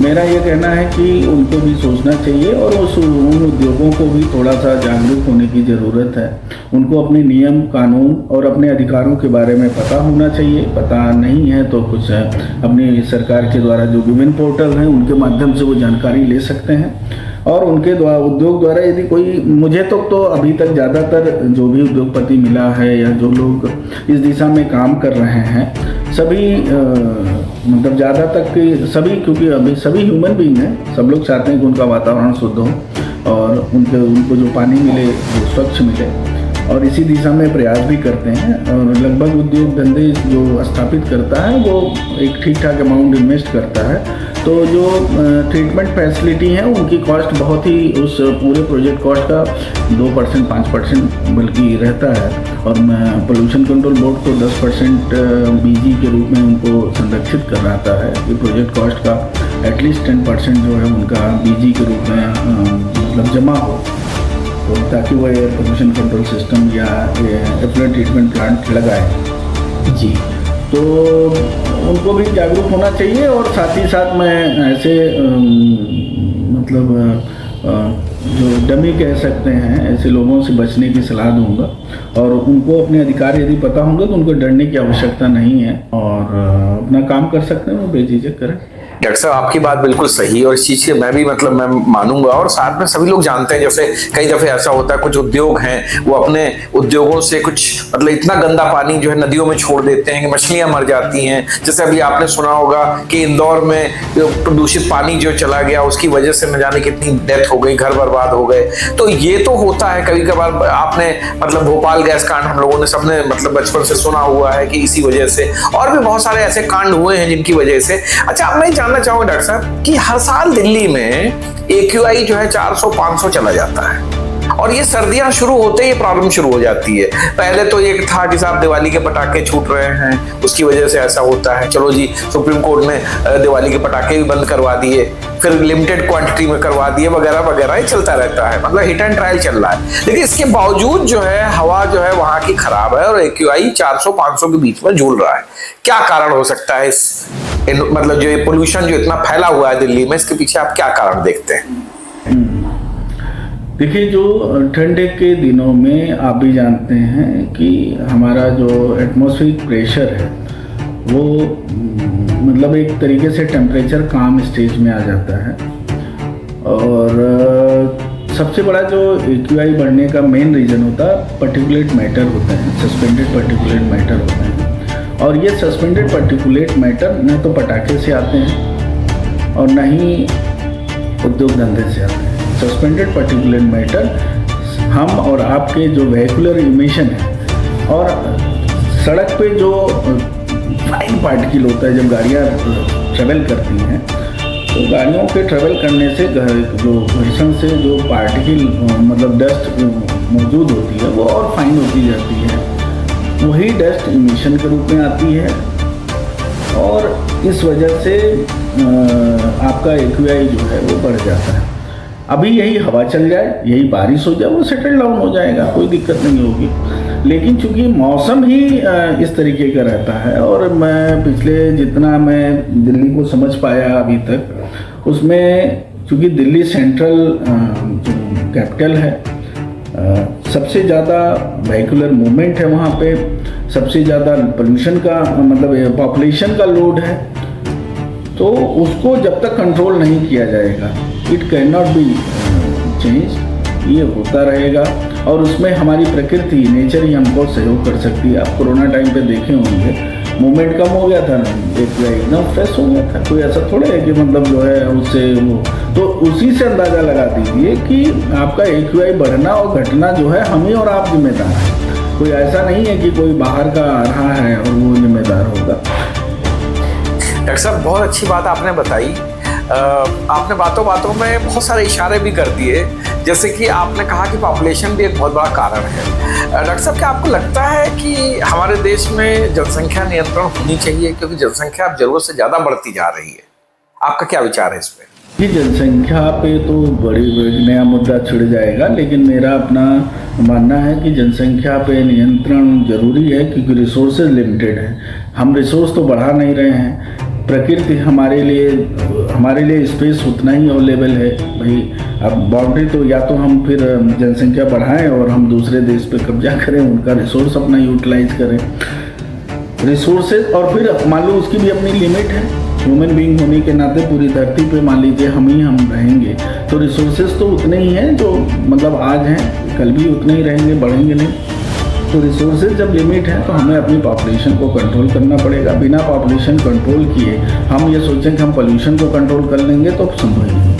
[SPEAKER 2] मेरा ये कहना है कि उनको भी सोचना चाहिए और उन उद्योगों को भी थोड़ा सा जागरूक होने की ज़रूरत है। उनको अपने नियम कानून और अपने अधिकारों के बारे में पता होना चाहिए। पता नहीं है तो कुछ अपनी सरकार के द्वारा जो विभिन्न पोर्टल हैं उनके माध्यम से वो जानकारी ले सकते हैं। और उनके द्वारा उद्योग द्वारा यदि कोई मुझे तो अभी तक ज़्यादातर जो भी उद्योगपति मिला है या जो लोग इस दिशा में काम कर रहे हैं सभी मतलब ज़्यादा तक कि सभी, क्योंकि अभी सभी ह्यूमन बीइंग हैं, सब लोग चाहते हैं कि उनका वातावरण शुद्ध हो और उनको जो पानी मिले वो स्वच्छ मिले और इसी दिशा में प्रयास भी करते हैं। और लगभग उद्योग धंधे जो स्थापित करता है वो एक ठीक ठाक अमाउंट इन्वेस्ट करता है। तो जो ट्रीटमेंट फैसिलिटी है उनकी कॉस्ट बहुत ही उस पूरे प्रोजेक्ट कॉस्ट का 2% 5% बल्कि रहता है। और पोल्यूशन कंट्रोल बोर्ड को 10% BG के रूप में उनको संरक्षित कराता है कि प्रोजेक्ट कॉस्ट का एटलीस्ट 10% जो है उनका BG के रूप में मतलब जमा हो, तो ताकि वो एयर पोल्यूशन कंट्रोल सिस्टम या एफ्लुएंट ट्रीटमेंट प्लांट लगाए।
[SPEAKER 1] जी,
[SPEAKER 2] तो उनको भी जागरूक होना चाहिए। और साथ ही साथ मैं ऐसे मतलब जो डमी कह सकते हैं ऐसे लोगों से बचने की सलाह दूंगा। और उनको अपने अधिकार यदि पता होंगे तो उनको डरने की आवश्यकता नहीं है और अपना काम कर सकते हैं, वो बेझिझक करें।
[SPEAKER 1] डॉक्टर साहब आपकी बात बिल्कुल सही है और इस चीज के मैं भी मतलब मैं मानूंगा। और साथ में सभी लोग जानते हैं, जैसे कई दफे ऐसा होता है कुछ उद्योग हैं वो अपने उद्योगों से कुछ मतलब इतना गंदा पानी जो है नदियों में छोड़ देते हैं कि मछलियां मर जाती हैं। जैसे अभी आपने सुना होगा कि इंदौर में प्रदूषित पानी जो चला गया उसकी वजह से न जाने कितनी डेथ हो गई, घर बर्बाद हो गए। तो ये तो होता है कभी कभार। आपने मतलब भोपाल गैस कांड हम लोगों ने सबने मतलब बचपन से सुना हुआ है कि इसी वजह से, और भी बहुत सारे ऐसे कांड हुए हैं जिनकी वजह से। अच्छा, अब मैं जानना चाहूंगा डॉक्टर साहब कि हर साल दिल्ली में AQI जो है 400-500 चला जाता है और ये सर्दियां शुरू होते ही ये प्रॉब्लम शुरू हो जाती है। पहले तो ये था कि साहब दिवाली के पटाखे छूट रहे हैं उसकी वजह से ऐसा होता है, चलो जी सुप्रीम कोर्ट ने दिवाली के पटाखे भी बंद करवा दिए, फिर लिमिटेड क्वांटिटी में करवा दिए, वगैरह वगैरह ही चलता रहता है, मतलब हिट एंड ट्रायल चल रहा है। लेकिन इसके बावजूद जो है हवा जो है वहां की खराब है और AQI 400-500 के बीच में झूल रहा है। क्या कारण हो सकता है इस मतलब जो ये पोल्यूशन जो इतना फैला हुआ है दिल्ली में, इसके पीछे आप क्या कारण देखते हैं?
[SPEAKER 2] देखिए, जो ठंडे के दिनों में आप भी जानते हैं कि हमारा जो एटमॉस्फेरिक प्रेशर है वो मतलब एक तरीके से टेम्परेचर काम स्टेज में आ जाता है। और सबसे बड़ा जो AQI बढ़ने का मेन रीज़न होता है पर्टिकुलेट मैटर होते हैं, सस्पेंडेड पर्टिकुलेट मैटर होते हैं। और ये सस्पेंडेड पर्टिकुलेट मैटर न तो पटाखे से आते हैं और न ही उद्योग धंधे से आते हैं। सस्पेंडेड पर्टिकुलेट मैटर हम और आपके जो वेहिकुलर इमिशन है और सड़क पे जो फाइन पार्टिकल होता है, जब गाड़ियाँ ट्रेवल करती हैं तो गाड़ियों के ट्रेवल करने से जो घर्षण से जो पार्टिकल मतलब डस्ट मौजूद होती है वो और फाइन होती जाती है, वही डस्ट इमिशन के रूप में आती है। और इस वजह से आपका AQI जो है वो बढ़ जाता है। अभी यही हवा चल जाए, यही बारिश हो जाए, वो सेटल डाउन हो जाएगा, कोई दिक्कत नहीं होगी। लेकिन चूंकि मौसम ही इस तरीके का रहता है और मैं पिछले जितना मैं दिल्ली को समझ पाया अभी तक उसमें, चूंकि दिल्ली सेंट्रल जो कैपिटल है, सबसे ज़्यादा वेहिकुलर मूवमेंट है वहाँ पे, सबसे ज़्यादा पोल्यूशन का मतलब पॉपुलेशन का लोड है। तो उसको जब तक कंट्रोल नहीं किया जाएगा it can not be change, ये होता रहेगा। और उसमें हमारी प्रकृति नेचर ही हमको सहयोग कर सकती है। आप कोरोना टाइम पे देखे होंगे मूवमेंट कम हो गया था, एकदम फ्रेश हो गया था, कोई ऐसा थोड़ा है कि मतलब जो है उससे वो, तो उसी से अंदाज़ा लगा दीजिए कि आपका AQI बढ़ना और घटना जो है हम ही और आप जिम्मेदार हैं। कोई ऐसा नहीं है कि कोई बाहर का आ रहा है और वो जिम्मेदार होगा।
[SPEAKER 1] डॉक्टर साहब बहुत अच्छी बात आपने बताई। आपने बातों बातों में बहुत सारे इशारे भी कर दिए जैसे कि आपने कहा कि पॉपुलेशन भी एक बहुत बड़ा कारण है। डॉक्टर साहब, क्या आपको लगता है कि हमारे देश में जनसंख्या नियंत्रण होनी चाहिए, क्योंकि जनसंख्या अब जरूरत से ज़्यादा बढ़ती जा रही है? आपका क्या विचार है इस पर?
[SPEAKER 2] जी, जनसंख्या पे तो बड़ी नया मुद्दा छिड़ जाएगा, लेकिन मेरा अपना मानना है कि जनसंख्या पे नियंत्रण जरूरी है, क्योंकि रिसोर्सेज लिमिटेड हैं। हम रिसोर्स तो बढ़ा नहीं रहे हैं, प्रकृति हमारे लिए स्पेस उतना ही अवेलेबल है भाई। अब बाउंड्री तो या तो हम फिर जनसंख्या बढ़ाएं और हम दूसरे देश पे कब्जा करें, उनका रिसोर्स अपना यूटिलाइज करें, रिसोर्सेज। और फिर मान लो उसकी भी अपनी लिमिट है। ह्यूमन बीइंग होने के नाते पूरी धरती पे मान लीजिए हम रहेंगे, तो रिसोर्सेज तो उतने ही हैं जो मतलब आज हैं, कल भी उतने ही रहेंगे, बढ़ेंगे नहीं। तो रिसोर्सेज जब लिमिट है तो हमें अपनी पॉपुलेशन को कंट्रोल करना पड़ेगा। बिना पॉपुलेशन कंट्रोल किए हम ये सोचें कि हम पोल्यूशन को कंट्रोल कर लेंगे तो संभव नहीं।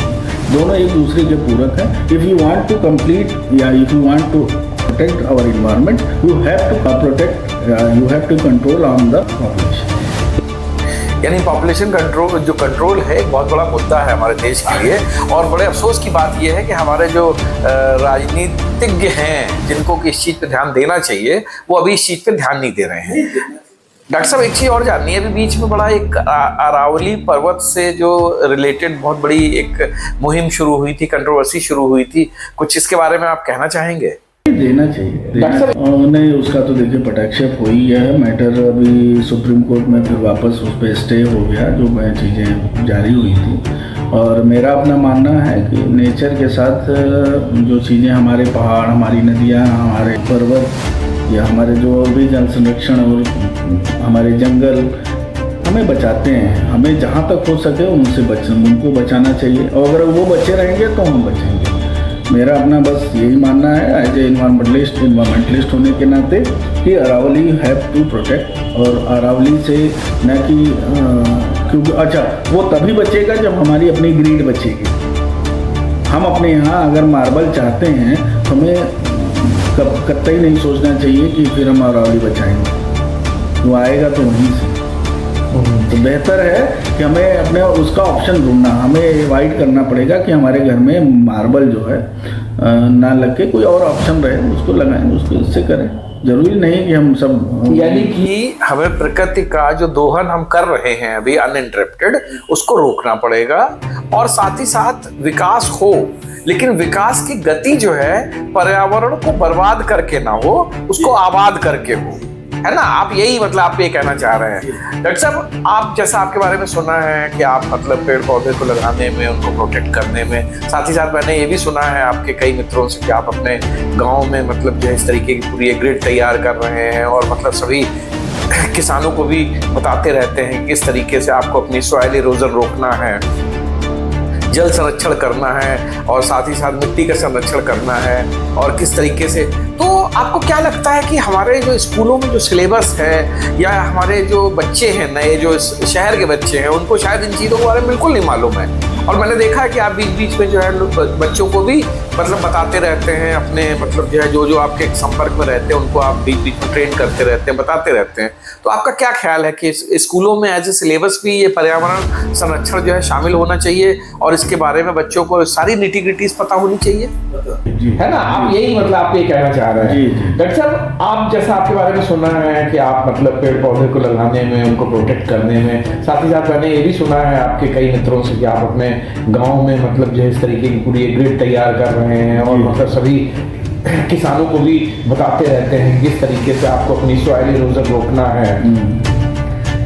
[SPEAKER 2] दोनों एक दूसरे के पूरक हैं। If you want to complete या if you want to protect our environment, you have to control on the population.
[SPEAKER 1] यानी पॉपुलेशन कंट्रोल, जो कंट्रोल है, एक बहुत बड़ा मुद्दा है हमारे देश के लिए। और बड़े अफसोस की बात यह है कि हमारे जो राजनीतिज्ञ हैं, जिनको कि इस चीज़ पे ध्यान देना चाहिए, वो अभी इस चीज़ पे ध्यान नहीं दे रहे हैं। डॉक्टर साहब, एक चीज़ और जाननी है। अभी बीच में बड़ा एक अरावली पर्वत से जो रिलेटेड बहुत बड़ी एक मुहिम शुरू हुई थी, कंट्रोवर्सी शुरू हुई थी, कुछ इसके बारे में आप कहना चाहेंगे?
[SPEAKER 2] देना चाहिए। नहीं, उसका तो देखिए पटाक्षेप हो ही गया है मैटर। अभी सुप्रीम कोर्ट में फिर वापस उस पर स्टे हो गया, जो चीज़ें जारी हुई थी। और मेरा अपना मानना है कि नेचर के साथ जो चीज़ें, हमारे पहाड़, हमारी नदियाँ, हमारे पर्वत या हमारे जो भी जल संरक्षण और हमारे जंगल हमें बचाते हैं, हमें जहाँ तक हो सके उनको बचाना चाहिए। और अगर वो बचे रहेंगे तो हम बचेंगे। मेरा अपना बस यही मानना है एज ए इन्वायरमेंटलिस्ट होने के नाते कि अरावली हैव टू प्रोटेक्ट। और अरावली से न कि क्योंकि अच्छा वो तभी बचेगा जब हमारी अपनी ग्रीड बचेगी। हम अपने यहाँ अगर मार्बल चाहते हैं तो हमें कतई नहीं सोचना चाहिए कि फिर हम अरावली बचाएंगे, वो आएगा तो वहीं से। तो बेहतर है कि हमें अपने उसका ऑप्शन ढूंढना, हमें अवॉइड करना पड़ेगा कि हमारे घर में मार्बल जो है ना लग के कोई और ऑप्शन रहे, उसको लगाएं, उसको इससे करें। जरूरी नहीं कि हम सब,
[SPEAKER 1] यानी कि हमें प्रकृति का जो दोहन हम कर रहे हैं अभी अनइंटरप्टेड, उसको रोकना पड़ेगा। और साथ ही साथ विकास हो, लेकिन विकास की गति जो है पर्यावरण को बर्बाद करके ना हो, उसको आबाद करके हो, है ना? आप यही मतलब आप ये कहना चाह रहे हैं। डॉक्टर साहब, आप जैसा आपके बारे में सुना है कि आप मतलब पेड़ पौधे को लगाने में, उनको प्रोटेक्ट करने में, साथ ही साथ मैंने ये भी सुना है आपके कई मित्रों से कि आप अपने गांव में मतलब जो है इस तरीके की पूरी ग्रिड तैयार कर रहे हैं और मतलब सभी किसानों को भी बताते रहते हैं किस तरीके से आपको अपनी सॉइल इरोजन रोकना है, जल संरक्षण करना है और साथ ही साथ मिट्टी का संरक्षण करना है और किस तरीके से। तो आपको क्या लगता है कि हमारे जो स्कूलों में जो सिलेबस है या हमारे जो बच्चे हैं, नए जो शहर के बच्चे हैं, उनको शायद इन चीज़ों के बारे में बिल्कुल नहीं मालूम है? और मैंने देखा है कि आप बीच बीच में जो है बच्चों को भी मतलब बताते रहते हैं, अपने मतलब जो है जो आपके संपर्क में रहते हैं उनको आप बीच बीच में ट्रेन करते रहते हैं, बताते रहते हैं। तो आपका क्या ख्याल है कि स्कूलों में एज ए सिलेबस भी ये पर्यावरण संरक्षण जो है शामिल होना चाहिए और इसके बारे में बच्चों को सारी निटी-ग्रिटीज पता होनी चाहिए, है ना? आप यही मतलब आप ये कहना चाह रहे हैं। डॉक्टर साहब, आप जैसा आपके बारे में सुना है कि आप मतलब पेड़ पौधे को लगाने में, उनको प्रोटेक्ट करने में, साथ ही साथ मैंने ये भी सुना है आपके कई मित्रों से कि आप अपने गांव में मतलब जो है इस तरीके की पूरी ग्रिड तैयार कर रहे हैं और मतलब सभी किसानों को भी बताते रहते हैं किस तरीके से आपको अपनी सॉइल इरोजन रोकना है,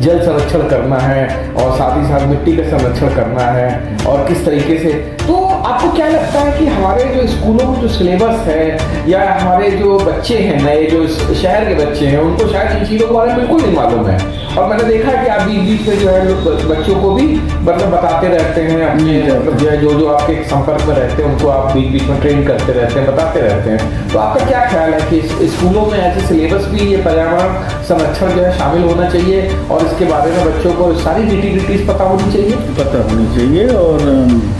[SPEAKER 1] जल संरक्षण करना है और साथ ही साथ मिट्टी का संरक्षण करना है और किस तरीके से। तो आपको क्या लगता है कि हमारे जो स्कूलों में जो सिलेबस है या हमारे जो बच्चे हैं, नए जो शहर के बच्चे हैं, उनको शायद इन चीज़ों के बारे में बिल्कुल नहीं मालूम है? और मैंने देखा है कि आप बीच बीच में जो है बच्चों को भी मतलब बताते रहते हैं, अपने मतलब जो है जो आपके संपर्क में रहते हैं उनको आप बीच बीच में ट्रेन करते रहते हैं, बताते रहते हैं। तो आपका क्या ख्याल है कि स्कूलों में ऐसे सिलेबस भी ये पर्यावरण संरक्षण जो है शामिल होना चाहिए और इसके बारे में बच्चों को सारी निटी-ग्रिटीज पता होनी चाहिए?
[SPEAKER 2] पता होनी चाहिए। और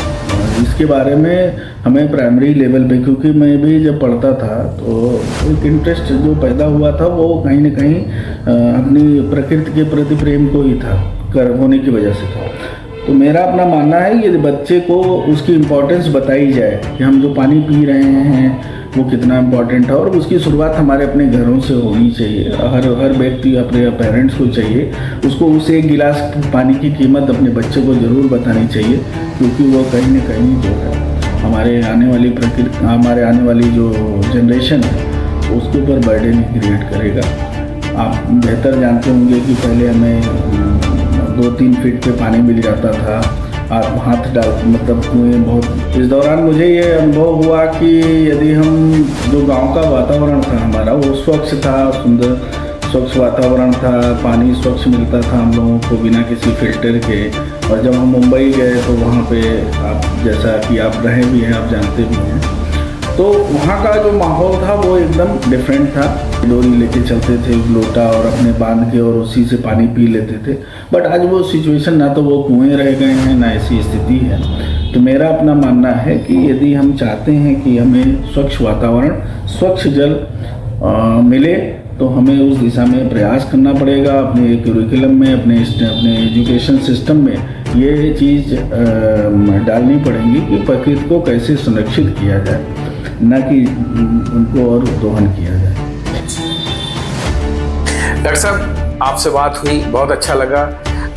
[SPEAKER 2] इसके बारे में हमें प्राइमरी लेवल पे, क्योंकि मैं भी जब पढ़ता था तो एक इंटरेस्ट जो पैदा हुआ था वो कहीं ना कहीं अपनी प्रकृति के प्रति प्रेम को ही था, होने की वजह से था। तो मेरा अपना मानना है कि बच्चे को उसकी इम्पोर्टेंस बताई जाए कि हम जो पानी पी रहे हैं वो कितना इम्पोर्टेंट है, और उसकी शुरुआत हमारे अपने घरों से होनी चाहिए। हर व्यक्ति अपने पेरेंट्स को चाहिए उसको उस एक गिलास पानी की कीमत अपने बच्चे को ज़रूर बतानी चाहिए, क्योंकि वो कहीं ना कहीं जो है हमारे आने वाली जो जनरेशन है उसके ऊपर बर्डन क्रिएट करेगा। आप बेहतर जानते होंगे कि पहले हमें 2-3 फीट पे पानी मिल जाता था, आप हाथ डाल मतलब कुएँ बहुत। इस दौरान मुझे ये अनुभव हुआ कि यदि हम जो गांव का वातावरण था हमारा वो स्वच्छ था, सुंदर स्वच्छ वातावरण था, पानी स्वच्छ मिलता था हम लोगों को बिना किसी फिल्टर के। और जब हम मुंबई गए तो वहाँ पे आप जैसा कि आप रहे भी हैं, आप जानते भी हैं, तो वहाँ का जो माहौल था वो एकदम डिफरेंट था। डोरी लेके चलते थे लोटा और अपने बांध के और उसी से पानी पी लेते थे। बट आज वो सिचुएशन, ना तो वो कुएँ रह गए हैं ना ऐसी स्थिति है। तो मेरा अपना मानना है कि यदि हम चाहते हैं कि हमें स्वच्छ वातावरण, स्वच्छ जल मिले, तो हमें उस दिशा में प्रयास करना पड़ेगा। अपने करिकुलम में, अपने एजुकेशन सिस्टम में ये चीज़ डालनी पड़ेगी कि प्रकृति को कैसे संरक्षित किया जाए, न कि उनको और दोहन किया जाए।
[SPEAKER 1] डॉक्टर साहब, आपसे बात हुई, बहुत अच्छा लगा।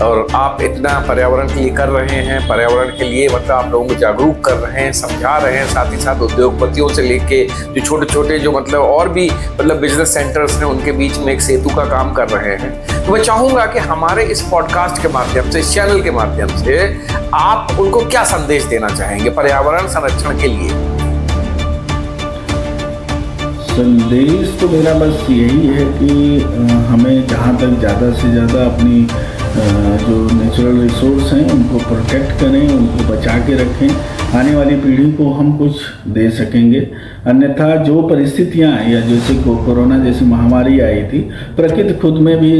[SPEAKER 1] और आप इतना पर्यावरण के लिए कर रहे हैं, पर्यावरण के लिए मतलब आप लोगों को जागरूक कर रहे हैं, समझा रहे हैं, साथ ही साथ उद्योगपतियों से लेके जो छोटे छोटे जो मतलब और भी मतलब बिजनेस सेंटर्स हैं उनके बीच में एक सेतु का काम कर रहे हैं। तो मैं चाहूँगा कि हमारे इस पॉडकास्ट के माध्यम से, इस चैनल के माध्यम से आप उनको क्या संदेश देना चाहेंगे पर्यावरण संरक्षण के लिए?
[SPEAKER 2] संदेश तो मेरा बस यही है कि हमें जहाँ तक ज़्यादा से ज़्यादा अपनी जो नेचुरल रिसोर्स हैं उनको प्रोटेक्ट करें, उनको बचा के रखें। आने वाली पीढ़ी को हम कुछ दे सकेंगे। अन्यथा जो परिस्थितियाँ या जैसे कोरोना जैसी महामारी आई थी, प्रकृति खुद में भी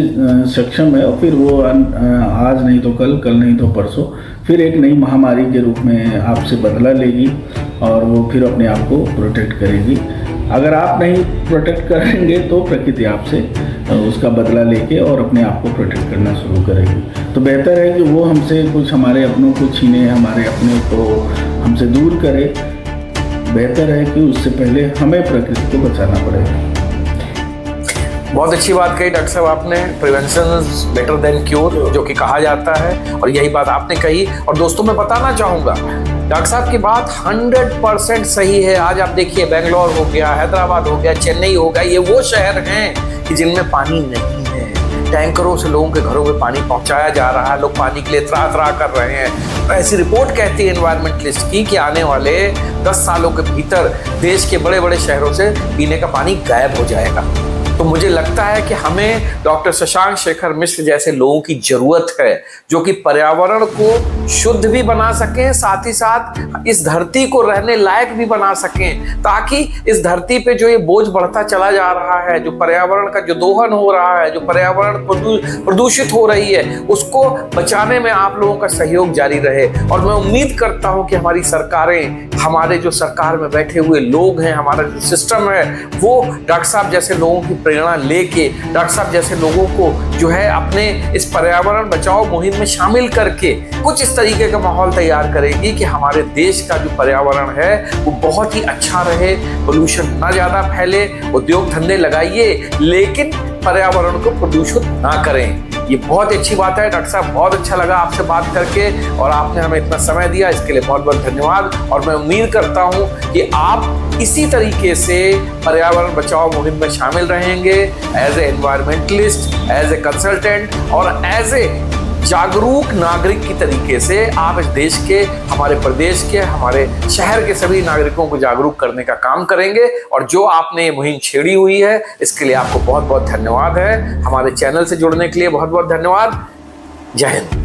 [SPEAKER 2] सक्षम है और फिर वो आज नहीं तो कल नहीं तो परसों फिर एक नई महामारी के रूप में आपसे बदला लेगी और वो फिर अपने आप को प्रोटेक्ट करेगी। अगर आप नहीं प्रोटेक्ट करेंगे तो प्रकृति आपसे उसका बदला लेके और अपने आप को प्रोटेक्ट करना शुरू करेगी। तो बेहतर है कि वो हमसे कुछ हमारे अपनों को छीने, हमारे अपने को हमसे दूर करे। बेहतर है कि उससे पहले हमें प्रकृति को बचाना पड़ेगा।
[SPEAKER 1] बहुत अच्छी बात कही डॉक्टर साहब आपने, prevention is better than cure, जो कि कहा जाता है, और यही बात आपने कही। और दोस्तों मैं बताना चाहूँगा डॉक्टर साहब की बात 100% सही है। आज आप देखिए बेंगलोर हो गया, हैदराबाद हो गया, चेन्नई हो गया, ये वो शहर हैं कि जिनमें पानी नहीं है। टैंकरों से लोगों के घरों में पानी पहुंचाया जा रहा है, लोग पानी के लिए त्राह कर रहे हैं। तो ऐसी रिपोर्ट कहती है एनवायरमेंटलिस्ट की कि आने वाले 10 सालों के भीतर देश के बड़े बड़े शहरों से पीने का पानी गायब हो जाएगा। तो मुझे लगता है कि हमें डॉक्टर शशांक शेखर मिश्र जैसे लोगों की जरूरत है जो कि पर्यावरण को शुद्ध भी बना सकें, साथ ही साथ इस धरती को रहने लायक भी बना सकें, ताकि इस धरती पे जो ये बोझ बढ़ता चला जा रहा है, जो पर्यावरण का जो दोहन हो रहा है, जो पर्यावरण प्रदूषित हो रही है, उसको बचाने में आप लोगों का सहयोग जारी रहे। और मैं उम्मीद करता हूं कि हमारी सरकारें, हमारे जो सरकार में बैठे हुए लोग हैं, हमारा जो सिस्टम है, वो डॉक्टर साहब जैसे लोगों की प्रेरणा लेके, डॉक्टर साहब जैसे लोगों को जो है अपने इस पर्यावरण बचाओ मुहिम में शामिल करके कुछ इस तरीके का माहौल तैयार करेगी कि हमारे देश का जो पर्यावरण है वो बहुत ही अच्छा रहे, पोल्यूशन ना ज्यादा फैले। उद्योग धंधे लगाइए लेकिन पर्यावरण को प्रदूषित ना करें। ये बहुत अच्छी बात है डॉक्टर साहब, बहुत अच्छा लगा आपसे बात करके और आपने हमें इतना समय दिया, इसके लिए बहुत बहुत धन्यवाद। और मैं उम्मीद करता हूं कि आप इसी तरीके से पर्यावरण बचाओ मुहिम में शामिल रहेंगे as a environmentalist, as a consultant और एज ए जागरूक नागरिक की तरीके से आप इस देश के, हमारे प्रदेश के, हमारे शहर के सभी नागरिकों को जागरूक करने का काम करेंगे। और जो आपने ये मुहिम छेड़ी हुई है इसके लिए आपको बहुत बहुत धन्यवाद है। हमारे चैनल से जुड़ने के लिए बहुत बहुत धन्यवाद। जय हिंद।